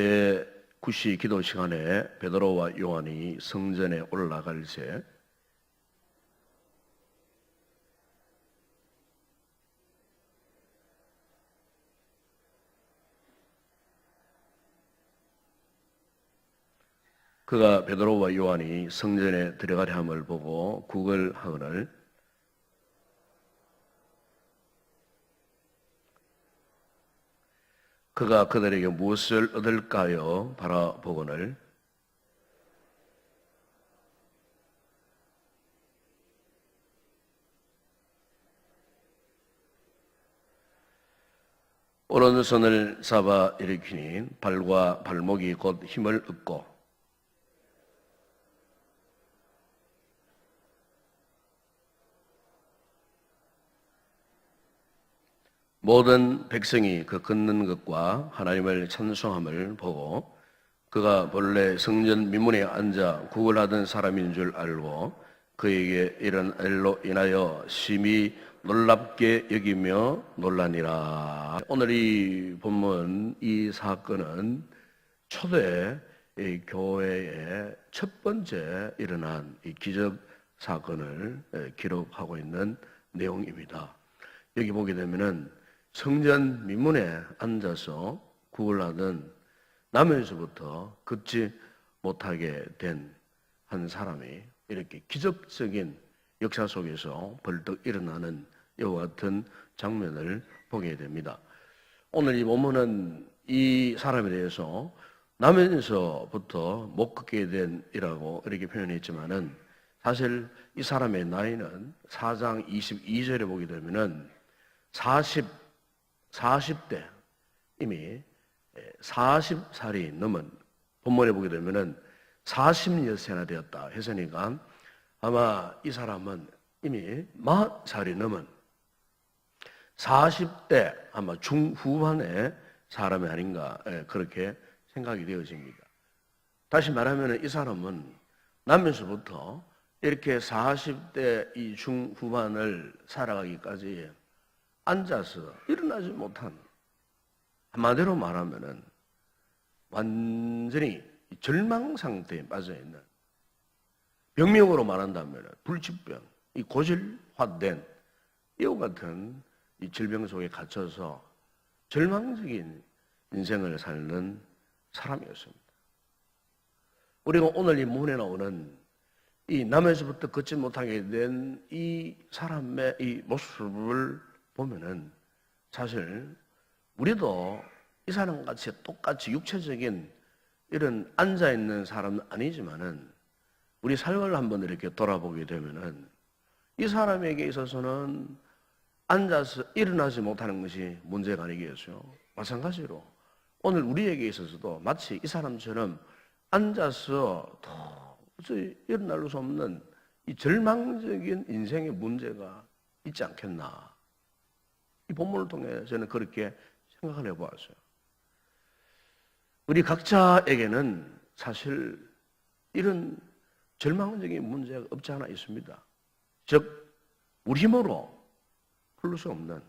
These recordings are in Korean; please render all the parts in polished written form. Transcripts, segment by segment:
제9시 기도 시간에 베드로와 요한이 성전에 올라갈 때 그가 베드로와 요한이 성전에 들어가려 함을 보고 구걸하거늘 그가 그들에게 무엇을 얻을까요? 바라보거늘 오른손을 잡아 일으키니 발과 발목이 곧 힘을 얻고 모든 백성이 그 걷는 것과 하나님을 찬송함을 보고 그가 본래 성전 미문에 앉아 구걸하던 사람인 줄 알고 그에게 이런 일로 인하여 심히 놀랍게 여기며 놀라니라. 오늘 이 본문 이 사건은 초대 교회의 첫 번째 일어난 이 기적 사건을 기록하고 있는 내용입니다. 여기 보게 되면은 성전 미문에 앉아서 구걸하던 나면서부터 걷지 못하게 된 한 사람이 이렇게 기적적인 역사 속에서 벌떡 일어나는 이와 같은 장면을 보게 됩니다. 오늘 이 본문은 이 사람에 대해서 나면서부터 못 걷게 된이라고 이렇게 표현했지만은 사실 이 사람의 나이는 4장 22절에 보게 되면은 40대 이미 40살이 넘은 본문에 보게 되면은 40여세나 되었다 했으니까 아마 이 사람은 이미 40살이 넘은 40대 아마 중후반의 사람이 아닌가 그렇게 생각이 되어집니다. 다시 말하면 이 사람은 나면서부터 이렇게 40대 이 중후반을 살아가기까지 앉아서 일어나지 못한, 한마디로 말하면은 완전히 절망 상태에 빠져 있는, 병명으로 말한다면 불치병, 이 고질화된 이와 같은 이 질병 속에 갇혀서 절망적인 인생을 살는 사람이었습니다. 우리가 오늘 이 문에 나오는 이 남에서부터 걷지 못하게 된 이 사람의 이 모습을 보면은 사실 우리도 이 사람같이 똑같이 육체적인 이런 앉아있는 사람은 아니지만은 우리 삶을 한번 이렇게 돌아보게 되면은 이 사람에게 있어서는 앉아서 일어나지 못하는 것이 문제가 아니겠어요. 마찬가지로 오늘 우리에게 있어서도 마치 이 사람처럼 앉아서 도저히 일어날 수 없는 이 절망적인 인생의 문제가 있지 않겠나. 이 본문을 통해 저는 그렇게 생각을 해보았어요. 우리 각자에게는 사실 이런 절망적인 문제가 없지 않아 있습니다. 즉 우리 힘으로 풀 수 없는,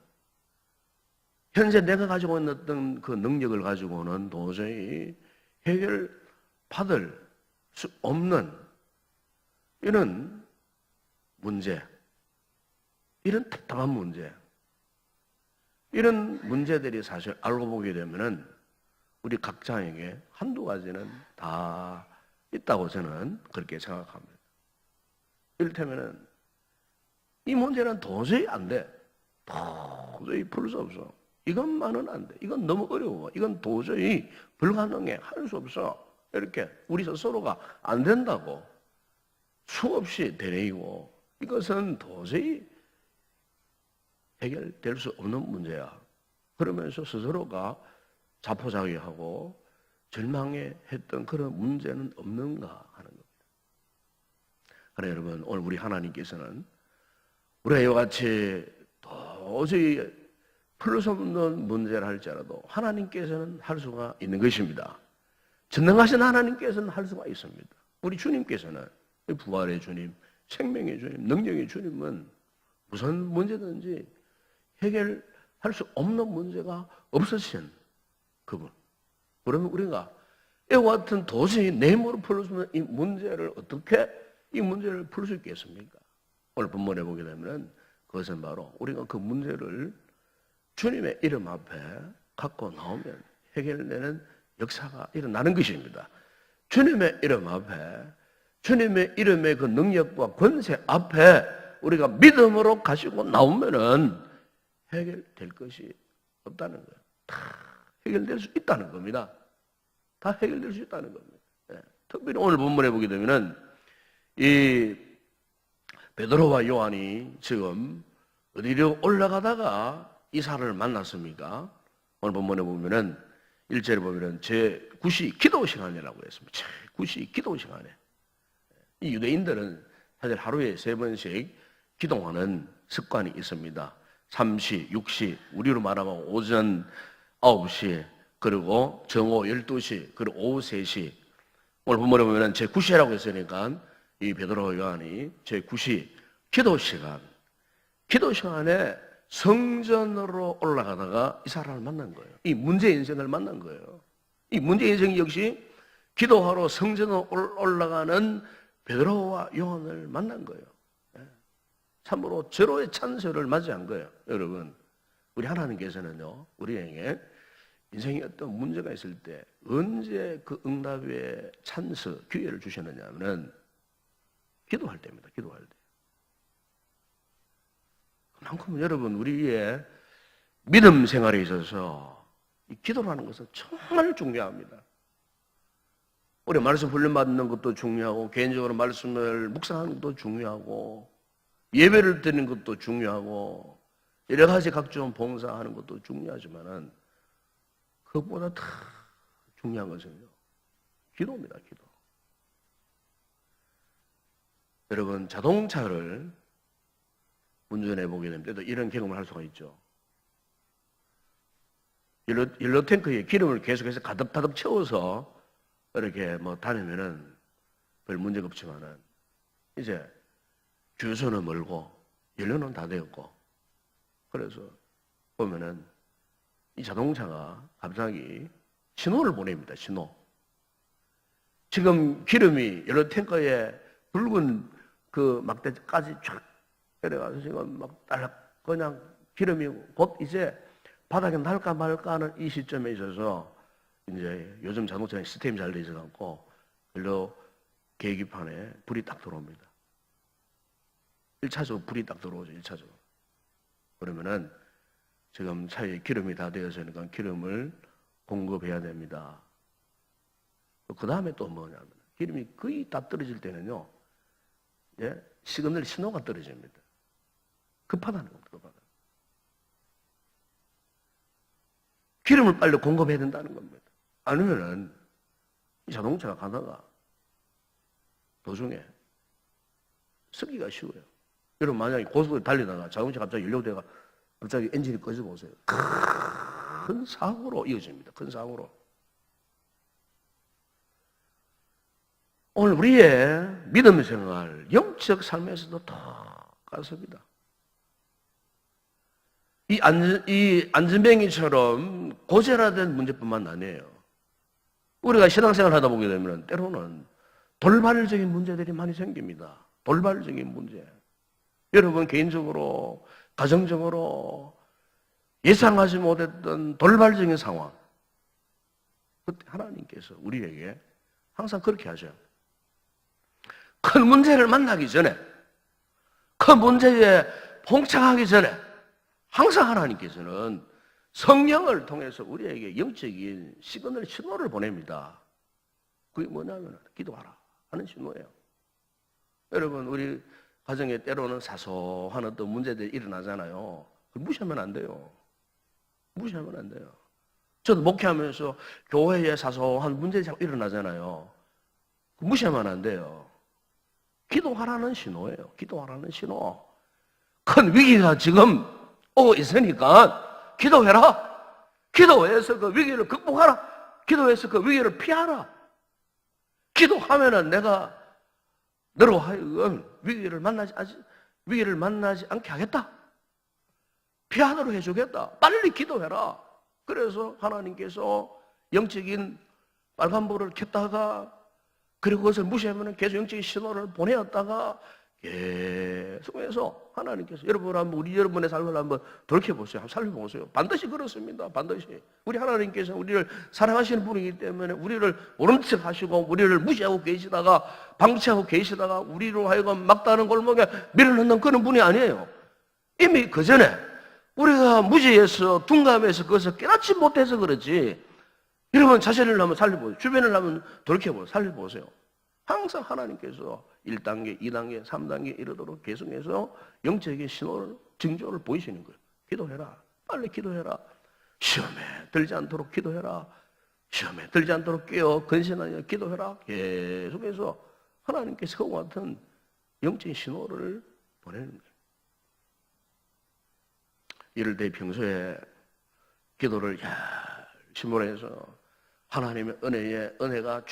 현재 내가 가지고 있는 어떤 그 능력을 가지고는 도저히 해결받을 수 없는 이런 문제, 이런 답답한 문제, 이런 문제들이 사실 알고 보게 되면은 우리 각자에게 한두 가지는 다 있다고 저는 그렇게 생각합니다. 이를테면은 이 문제는 도저히 안 돼. 도저히 풀 수 없어. 이것만은 안 돼. 이건 너무 어려워. 이건 도저히 불가능해. 할 수 없어. 이렇게 우리 스스로가 안 된다고 수없이 되뇌이고 이것은 도저히 해결될 수 없는 문제야. 그러면서 스스로가 자포자기하고 절망해 했던 그런 문제는 없는가 하는 겁니다. 그래 여러분, 오늘 우리 하나님께서는 우리가 이와 같이 도저히 풀 수 없는 문제를 할지라도 하나님께서는 할 수가 있는 것입니다. 전능하신 하나님께서는 할 수가 있습니다. 우리 주님께서는 부활의 주님, 생명의 주님, 능력의 주님은 무슨 문제든지 해결할 수 없는 문제가 없으신 그분. 그러면 우리가 이와 같은 도저히 내 힘으로 풀 수 없는 이 문제를 어떻게 이 문제를 풀 수 있겠습니까? 오늘 본문에 보게 되면 그것은 바로 우리가 그 문제를 주님의 이름 앞에 갖고 나오면 해결되는 역사가 일어나는 것입니다. 주님의 이름 앞에, 주님의 이름의 그 능력과 권세 앞에 우리가 믿음으로 가지고 나오면은 해결될 것이 없다는 거예요. 다 해결될 수 있다는 겁니다. 다 해결될 수 있다는 겁니다. 예. 특별히 오늘 본문에 보게 되면은 이 베드로와 요한이 지금 어디로 올라가다가 이사를 만났습니까? 오늘 본문에 보면은 1절에 보면은 제9시 기도 시간이라고 했습니다. 제9시 기도 시간에. 이 유대인들은 사실 하루에 3번씩 기도하는 습관이 있습니다. 3시, 6시, 우리로 말하면 오전 9시, 그리고 정오 12시, 그리고 오후 3시. 오늘 본문에 보면은 제9시라고 했으니까 이 베드로 요한이 제9시 기도 시간에 성전으로 올라가다가 이 사람을 만난 거예요. 이 문제 인생을 만난 거예요. 이 문제 인생 역시 기도하러 성전으로 올라가는 베드로와 요한을 만난 거예요. 참으로 절호의 찬스를 맞이한 거예요. 여러분, 우리 하나님께서는요, 우리에게 인생에 어떤 문제가 있을 때 언제 그 응답의 찬스, 기회를 주시느냐 하면 기도할 때입니다. 기도할 때. 그만큼 여러분, 우리의 믿음 생활에 있어서 이 기도라는 것은 정말 중요합니다. 우리 말씀 훈련받는 것도 중요하고, 개인적으로 말씀을 묵상하는 것도 중요하고, 예배를 드리는 것도 중요하고, 여러 가지 각종 봉사하는 것도 중요하지만은 그것보다 더 중요한 것은요, 기도입니다. 기도. 여러분, 자동차를 운전해 보게 될 때도 이런 경험을 할 수가 있죠. 연료 탱크에 기름을 계속해서 가득가득 채워서 이렇게 뭐 다니면은 별 문제가 없지만은 이제 주유소는 멀고 연료는 다 되었고, 그래서 보면은 이 자동차가 갑자기 신호를 보냅니다. 신호. 지금 기름이 연료 탱크에 붉은 그 막대까지 쫙 내려가서 지금 막 딸락 그냥 기름이 곧 이제 바닥에 날까 말까 하는 이 시점에 있어서 이제 요즘 자동차는 시스템이 잘 되어 있어갖고 연료 계기판에 불이 딱 들어옵니다. 1차적으로 불이 딱 들어오죠. 1차적으로. 그러면은 지금 차에 기름이 다 되었으니까 기름을 공급해야 됩니다. 그 다음에 또 뭐냐면 기름이 거의 다 떨어질 때는요, 예? 시그널 신호가 떨어집니다. 급하다는 겁니다. 급하다. 기름을 빨리 공급해야 된다는 겁니다. 아니면은 이 자동차가 가다가 도중에 쓰기가 쉬워요. 여러분 만약에 고속도로 달리다가 자동차 갑자기 연료대가 갑자기 엔진이 꺼져 보세요. 큰 사고로 이어집니다. 큰 사고로. 오늘 우리의 믿음 생활, 영적 삶에서도 똑같습니다. 이 안전뱅이처럼 고질화된 문제뿐만 아니에요. 우리가 신앙생활 하다 보게 되면 때로는 돌발적인 문제들이 많이 생깁니다. 돌발적인 문제. 여러분 개인적으로, 가정적으로 예상하지 못했던 돌발적인 상황. 그때 하나님께서 우리에게 항상 그렇게 하셔요. 큰 문제를 만나기 전에, 큰 문제에 봉착하기 전에 항상 하나님께서는 성령을 통해서 우리에게 영적인 시그널, 신호를 보냅니다. 그게 뭐냐면 기도하라 하는 신호예요. 여러분 우리 가정에 때로는 사소한 어떤 문제들이 일어나잖아요. 그걸 무시하면 안 돼요. 무시하면 안 돼요. 저도 목회하면서 교회에 사소한 문제들이 자꾸 일어나잖아요. 무시하면 안 돼요. 기도하라는 신호예요. 기도하라는 신호. 큰 위기가 지금 오고 있으니까 기도해라. 기도해서 그 위기를 극복하라. 기도해서 그 위기를 피하라. 기도하면은 내가 너로 하여금 위기를 만나지 않게 하겠다. 피하도록 해주겠다. 빨리 기도해라. 그래서 하나님께서 영적인 빨간불을 켰다가 그리고 그것을 무시하면 계속 영적인 신호를 보내었다가 계속해서 하나님께서 여러분 한번 우리 여러분의 삶을 한번 돌이켜보세요. 한번 살펴보세요. 반드시 그렇습니다. 반드시 우리 하나님께서 우리를 사랑하시는 분이기 때문에 우리를 모른 척 하시고 우리를 무시하고 계시다가 방치하고 계시다가 우리로 하여금 막다른 골목에 밀어넣는 그런 분이 아니에요. 이미 그 전에 우리가 무지해서 둔감해서 그것을 깨닫지 못해서 그렇지. 여러분 자신을 한번 살려보세요. 주변을 한번 돌이켜보세요. 살려보세요. 항상 하나님께서 1단계, 2단계, 3단계 이르도록 계속해서 영적인 신호를, 징조를 보이시는 거예요. 기도해라. 빨리 기도해라. 시험에 들지 않도록 기도해라. 시험에 들지 않도록 깨어 근신하여 기도해라. 계속해서 하나님께서 그와 같은 영적인 신호를 보내는 거예요. 이럴 때 평소에 기도를 열심히 해서 하나님의 은혜가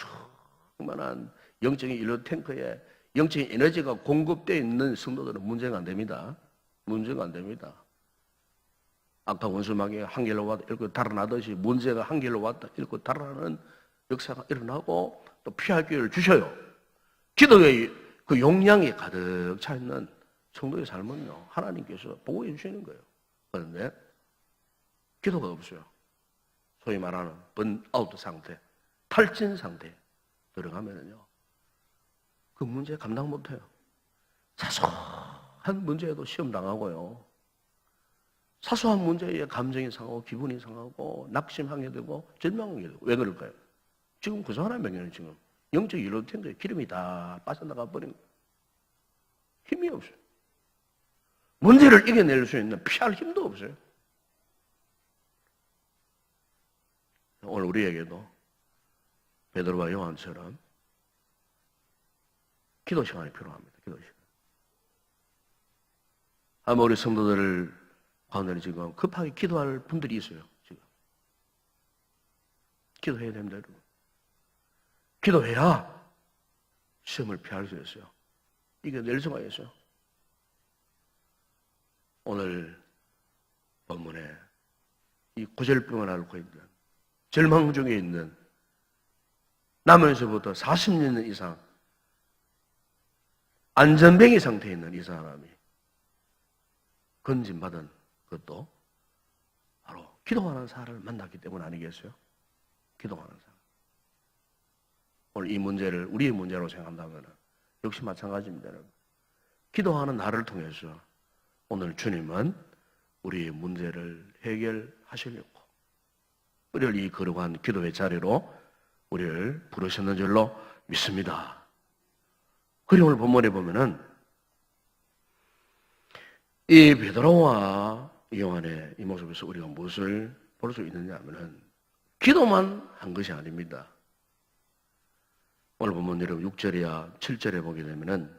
충만한 영적인 인류 탱크에 영적인 에너지가 공급되어 있는 성도들은 문제가 안 됩니다. 문제가 안 됩니다. 아까 원수마귀가 한 길로 왔다 이렇게 달아나듯이 문제가 한 길로 왔다 이렇게 달아나는 역사가 일어나고 또 피할 기회를 주셔요. 기도의 그 용량이 가득 차 있는 성도의 삶은요 하나님께서 보호해 주시는 거예요. 그런데 기도가 없어요. 소위 말하는 번아웃 상태, 탈진 상태에 들어가면요 그 문제 감당 못해요. 사소한 문제에도 시험 당하고요. 사소한 문제에 감정이 상하고 기분이 상하고 낙심하게 되고 절망하게 되고. 왜 그럴까요? 지금 그 사람 명예는 지금 영적 일로탱크에 기름이 다 빠져나가 버린 거예요. 힘이 없어요. 문제를 이겨낼 수 있는 피할 힘도 없어요. 오늘 우리에게도 베드로와 요한처럼 기도 시간이 필요합니다. 기도 시간. 아마 우리 성도들 가운데는 지금 급하게 기도할 분들이 있어요. 지금 기도해야 됩니다, 여러분. 기도해야 시험을 피할 수 있어요. 이겨낼 수가 있어요. 오늘 본문에 이 구절병을 앓고 있는 절망 중에 있는 나면서부터 40년 이상 안전뱅이 상태에 있는 이 사람이 건진받은 것도 바로 기도하는 사람을 만났기 때문 아니겠어요? 기도하는 사람. 오늘 이 문제를 우리의 문제로 생각한다면 역시 마찬가지입니다. 여러분. 기도하는 나를 통해서 오늘 주님은 우리의 문제를 해결하시려고 우리를 이 거룩한 기도의 자리로 우리를 부르셨는 줄로 믿습니다. 그리고 오늘 본문에 보면은 이 베드로와 요한의 이 모습에서 우리가 무엇을 볼 수 있느냐 하면은 기도만 한 것이 아닙니다. 오늘 본문 여러분 6절이야 7절에 보게 되면은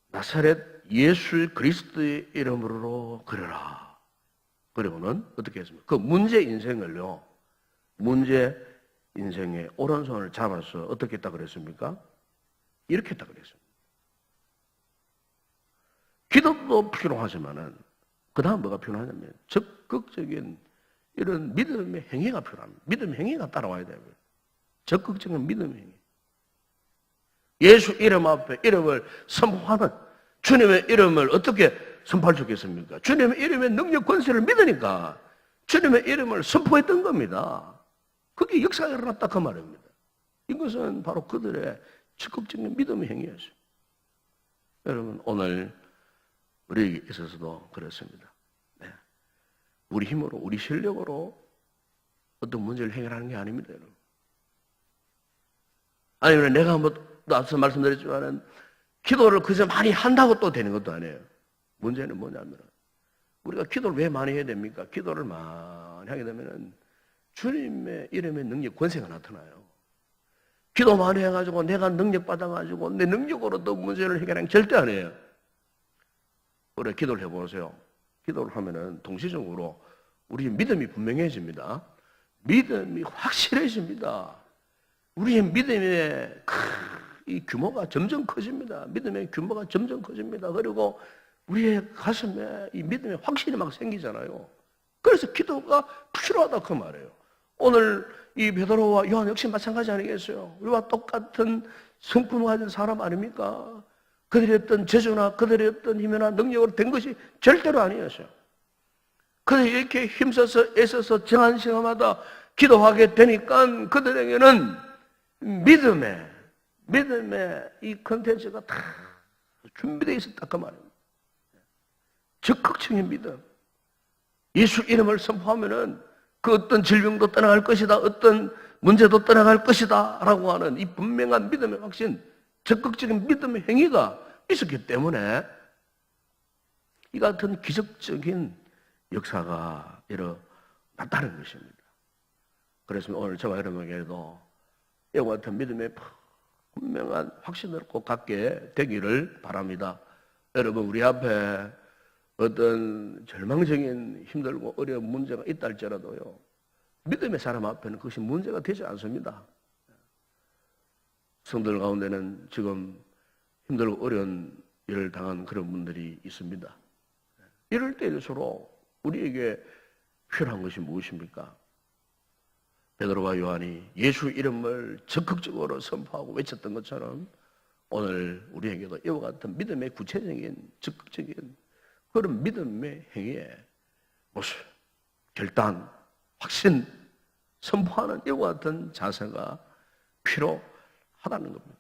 나사렛 예수 그리스도의 이름으로 그러라. 그리고는 어떻게 했습니까? 그 문제 인생을요. 문제 인생의 오른손을 잡아서 어떻게 했다 그랬습니까? 이렇게 했다 그랬습니다. 기도도 필요하지만은 그 다음 뭐가 필요하냐면 적극적인 이런 믿음의 행위가 필요합니다. 믿음의 행위가 따라와야 돼요. 적극적인 믿음의 행위. 예수 이름 앞에 이름을 선포하는 주님의 이름을 어떻게 선포할 수 있겠습니까? 주님의 이름의 능력 권세를 믿으니까 주님의 이름을 선포했던 겁니다. 그게 역사가 일어났다 그 말입니다. 이것은 바로 그들의 적극적인 믿음의 행위였어요. 여러분 오늘 우리에게 있어서도 그렇습니다. 네. 우리 힘으로 우리 실력으로 어떤 문제를 해결하는 게 아닙니다. 여러분. 아니면 내가 앞서 말씀드렸지만은 기도를 그저 많이 한다고 또 되는 것도 아니에요. 문제는 뭐냐면 우리가 기도를 왜 많이 해야 됩니까? 기도를 많이 하게 되면은 주님의 이름의 능력, 권세가 나타나요. 기도 많이 해가지고 내가 능력 받아가지고 내 능력으로 또 문제를 해결하는 게 절대 아니에요. 우리 기도를 해보세요. 기도를 하면은 동시적으로 우리의 믿음이 분명해집니다. 믿음이 확실해집니다. 우리의 믿음의 이 규모가 점점 커집니다. 믿음의 규모가 점점 커집니다. 그리고 우리의 가슴에 이 믿음의 확신이 막 생기잖아요. 그래서 기도가 필요하다 그 말이에요. 오늘 이 베드로와 요한 역시 마찬가지 아니겠어요? 우리와 똑같은 성품을 가진 사람 아닙니까? 그들이 어떤 재주나 그들이 어떤 힘이나 능력으로 된 것이 절대로 아니었어요. 그들이 이렇게 힘써서 애써서 정한 시간마다 기도하게 되니까 그들에게는 믿음의 이 컨텐츠가 다 준비되어 있었다 그 말입니다. 적극적인 믿음. 예수 이름을 선포하면은 그 어떤 질병도 떠나갈 것이다, 어떤 문제도 떠나갈 것이다 라고 하는 이 분명한 믿음의 확신, 적극적인 믿음의 행위가 있었기 때문에 이 같은 기적적인 역사가 일어났다는 것입니다. 그래서 오늘 저와 여러분에게도 이와 같은 믿음의 분명한 확신을 꼭 갖게 되기를 바랍니다. 여러분, 우리 앞에 어떤 절망적인 힘들고 어려운 문제가 있다 할지라도요, 믿음의 사람 앞에는 그것이 문제가 되지 않습니다. 성도들 가운데는 지금 힘들고 어려운 일을 당한 그런 분들이 있습니다. 이럴 때일수록 우리에게 필요한 것이 무엇입니까? 베드로와 요한이 예수 이름을 적극적으로 선포하고 외쳤던 것처럼 오늘 우리에게도 이와 같은 믿음의 구체적인 적극적인 그런 믿음의 행위의 모습, 결단, 확신, 선포하는 이와 같은 자세가 필요하다는 겁니다.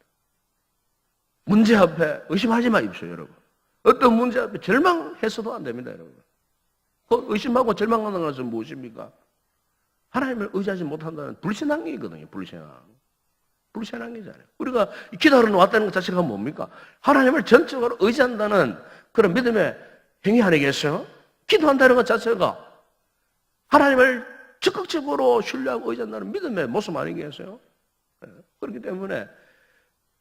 문제 앞에 의심하지 마십시오, 여러분. 어떤 문제 앞에 절망해서도 안 됩니다, 여러분. 그 의심하고 절망하는 것은 무엇입니까? 하나님을 의지하지 못한다는 불신앙이거든요, 불신앙. 불신앙이잖아요. 우리가 기도하러 왔다는 것 자체가 뭡니까? 하나님을 전적으로 의지한다는 그런 믿음의 행위 아니겠어요? 기도한다는 것 자체가 하나님을 적극적으로 신뢰하고 의지한다는 믿음의 모습 아니겠어요? 그렇기 때문에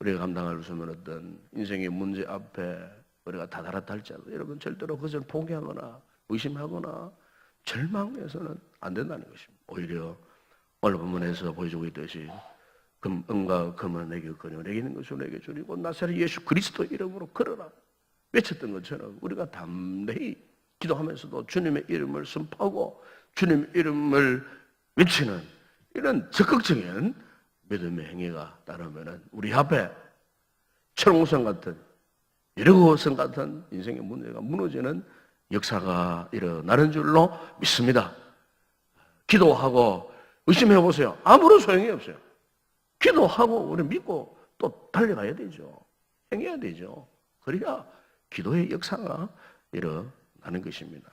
우리가 감당할 수 없는 어떤 인생의 문제 앞에 우리가 다다랐다 할지라도 여러분 절대로 그것을 포기하거나 의심하거나 절망해서는 안 된다는 것입니다. 오히려 오늘 본문에서 보여주고 있듯이 은과 금은 내게 얻거니와 내게 있는 것을 내게 주리고 나사렛 예수 그리스도 이름으로 걸어라 외쳤던 것처럼 우리가 담대히 기도하면서도 주님의 이름을 선포하고 주님의 이름을 외치는 이런 적극적인 믿음의 행위가 따르면 우리 앞에 철옹성 같은 여리고성 같은 인생의 문제가 무너지는 역사가 일어나는 줄로 믿습니다. 기도하고 의심해 보세요. 아무런 소용이 없어요. 기도하고 우리 믿고 또 달려가야 되죠. 행해야 되죠. 그래야 기도의 역사가 일어나는 것입니다.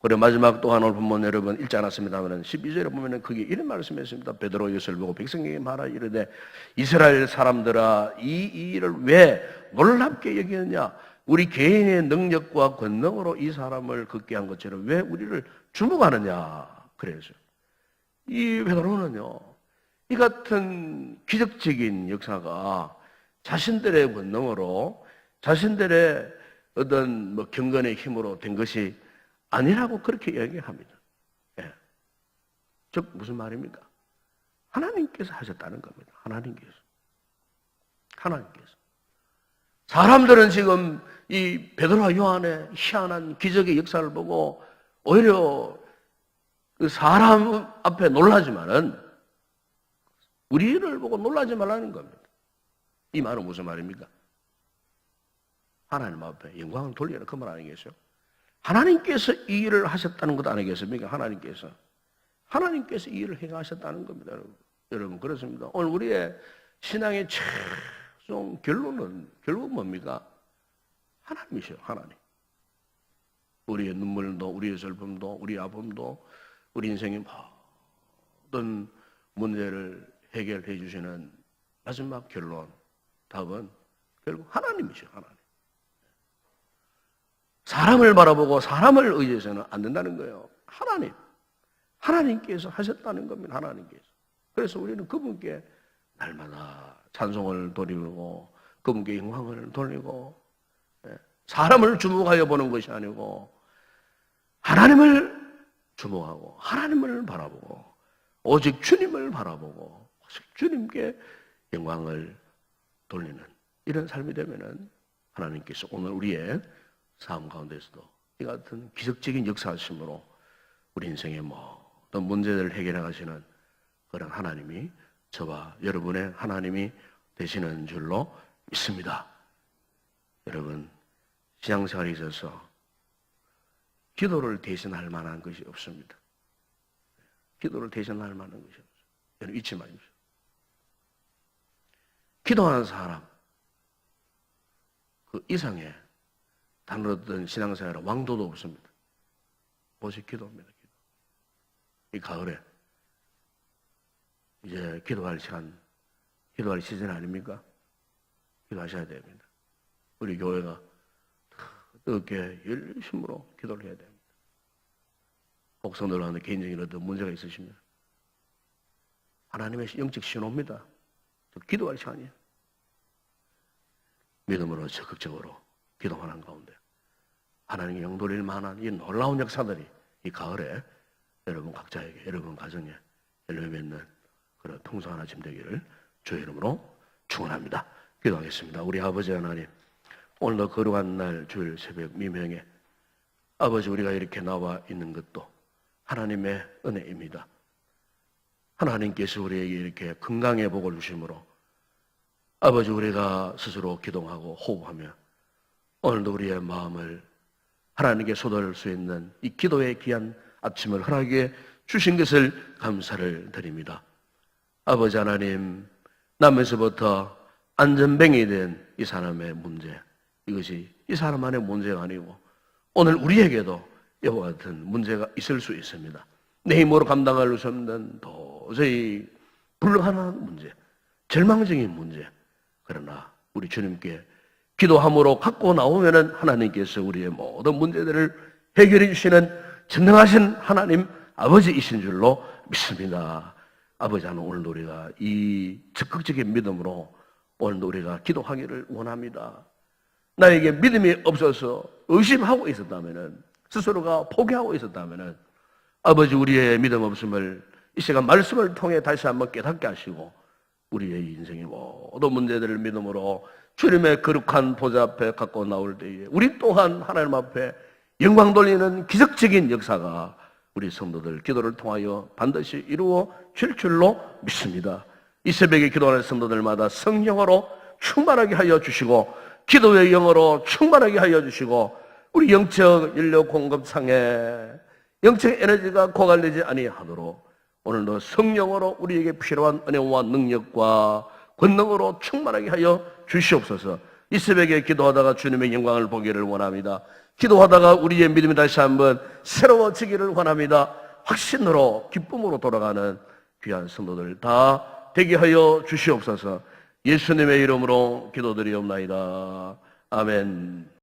그리고 마지막 또한 오늘 본문 여러분 읽지 않았습니다만 12절에 보면 그게 이런 말씀이 있습니다. 베드로 이것을 보고 백성에게 말하 이르되 이스라엘 사람들아 이 일을 왜 놀랍게 여기느냐? 우리 개인의 능력과 권능으로 이 사람을 걷게 한 것처럼 왜 우리를 주목하느냐? 그래서 이 베드로는요, 이 같은 기적적인 역사가 자신들의 권능으로 자신들의 어떤 경건의 힘으로 된 것이 아니라고 그렇게 이야기합니다. 예. 즉 무슨 말입니까? 하나님께서 하셨다는 겁니다. 하나님께서. 사람들은 지금 이 베드로와 요한의 희한한 기적의 역사를 보고 오히려 그 사람 앞에 놀라지만은 우리를 보고 놀라지 말라는 겁니다. 이 말은 무슨 말입니까? 하나님 앞에 영광을 돌리는 그 말 아니겠어요? 하나님께서 이 일을 하셨다는 것 아니겠습니까? 하나님께서 이 일을 행하셨다는 겁니다. 여러분 그렇습니다. 오늘 우리의 신앙의 최종 결론은 결국 뭡니까? 하나님이셔. 하나님. 우리의 눈물도 우리의 슬픔도 우리의 아픔도 우리 인생의 모든 문제를 해결해 주시는 마지막 결론 답은 결국 하나님이셔. 하나님. 사람을 바라보고 사람을 의지해서는 안 된다는 거예요. 하나님께서 하셨다는 겁니다. 하나님께서. 그래서 우리는 그분께 날마다 찬송을 돌리고 그분께 영광을 돌리고 사람을 주목하여 보는 것이 아니고 하나님을 주목하고 하나님을 바라보고 오직 주님을 바라보고 오직 주님께 영광을 돌리는 이런 삶이 되면은 하나님께서 오늘 우리의 삶 가운데서도 이 같은 기적적인 역사하심으로 우리 인생의 모든 문제들을 해결해 가시는 그런 하나님이 저와 여러분의 하나님이 되시는 줄로 믿습니다. 여러분, 신앙생활에 있어서 기도를 대신할 만한 것이 없습니다. 기도를 대신할 만한 것이 없어요. 여러분 잊지 마십시오. 기도하는 사람 그 이상의 다른 신앙생활은 왕도도 없습니다. 오직 기도입니다. 기도. 이 가을에 이제 기도할 시즌 아닙니까? 기도하셔야 됩니다. 우리 교회가 뜨겁게 열심으로 기도를 해야 됩니다. 복성들하는 개인적인 어떤 문제가 있으시면 하나님의 영적 신호입니다. 기도할 시간이에요. 믿음으로 적극적으로 기도하는 가운데 하나님의 영돌릴 만한 이 놀라운 역사들이 이 가을에 여러분 각자에게, 여러분 가정에 열매 맺는 그런 풍성한 아침 되기를 주의 이름으로 축원합니다. 기도하겠습니다. 우리 아버지 하나님, 오늘도 거룩한 날 주일 새벽 미명에 아버지 우리가 이렇게 나와 있는 것도 하나님의 은혜입니다. 하나님께서 우리에게 이렇게 건강의 복을 주심으로 아버지 우리가 스스로 기도하고 호흡하며 오늘도 우리의 마음을 하나님께 쏟을 수 있는 이 기도의 귀한 아침을 허락해 주신 것을 감사를 드립니다. 아버지 하나님, 남에서부터 안전뱅이 된 이 사람의 문제, 이것이 이 사람만의 문제가 아니고 오늘 우리에게도 이와 같은 문제가 있을 수 있습니다. 내 힘으로 감당할 수 없는 도저히 불가능한 문제, 절망적인 문제. 그러나 우리 주님께 기도함으로 갖고 나오면은 하나님께서 우리의 모든 문제들을 해결해 주시는 전능하신 하나님 아버지이신 줄로 믿습니다. 아버지 하나님, 오늘도 우리가 이 적극적인 믿음으로 오늘도 우리가 기도하기를 원합니다. 나에게 믿음이 없어서 의심하고 있었다면은, 스스로가 포기하고 있었다면은 아버지 우리의 믿음 없음을 이 시간 말씀을 통해 다시 한번 깨닫게 하시고 우리의 인생의 모든 문제들을 믿음으로 주님의 거룩한 보좌 앞에 갖고 나올 때에 우리 또한 하나님 앞에 영광 돌리는 기적적인 역사가 우리 성도들 기도를 통하여 반드시 이루어 질 줄로 믿습니다. 이 새벽에 기도하는 성도들마다 성령으로 충만하게 하여 주시고 기도의 영으로 충만하게 하여 주시고 우리 영적 인력 공급상에 영적 에너지가 고갈되지 아니하도록 오늘도 성령으로 우리에게 필요한 은혜와 능력과 권능으로 충만하게 하여 주시옵소서. 이 새벽에 기도하다가 주님의 영광을 보기를 원합니다. 기도하다가 우리의 믿음이 다시 한번 새로워지기를 원합니다. 확신으로 기쁨으로 돌아가는 귀한 성도들 다 되게 하여 주시옵소서. 예수님의 이름으로 기도드리옵나이다. 아멘.